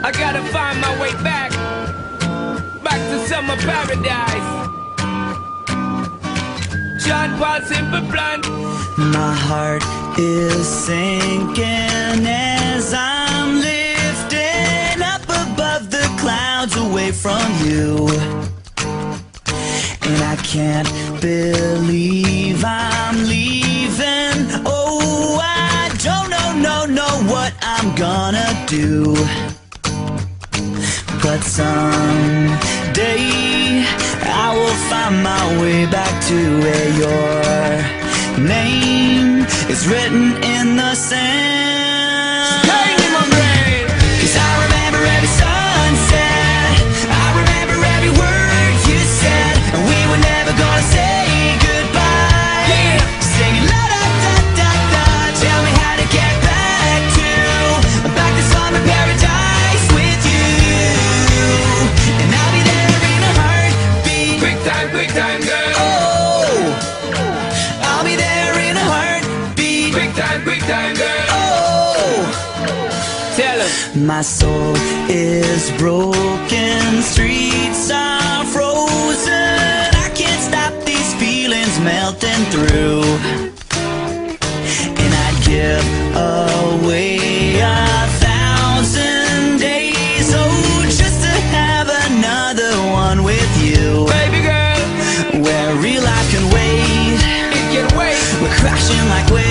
I gotta find my way back to summer paradise. John Paul Simple Plan. My heart is sinking as I'm lifting up above the clouds away from you. And I can't believe I'm leaving. Oh, I don't know what I'm gonna do. But someday I will find my way back to where your name is written in the sand. Pain in my brain. 'Cause I remember every sunset, I remember every word you said, and we were never gonna say goodbye. Yeah. Singing la da da da da. Tell me how to get back to summer paradise with you. And I'll be there in a heartbeat. Quick time, girl. Oh, I'll be there in a heartbeat. Quick time, girl. Oh, Tell him. my soul is broken, streets are frozen. I can't stop these feelings melting through. And I'd give away 1,000 days, oh, just to have another one with you. Baby girl, Where real life can wait, it can wait. we're crashing like waves.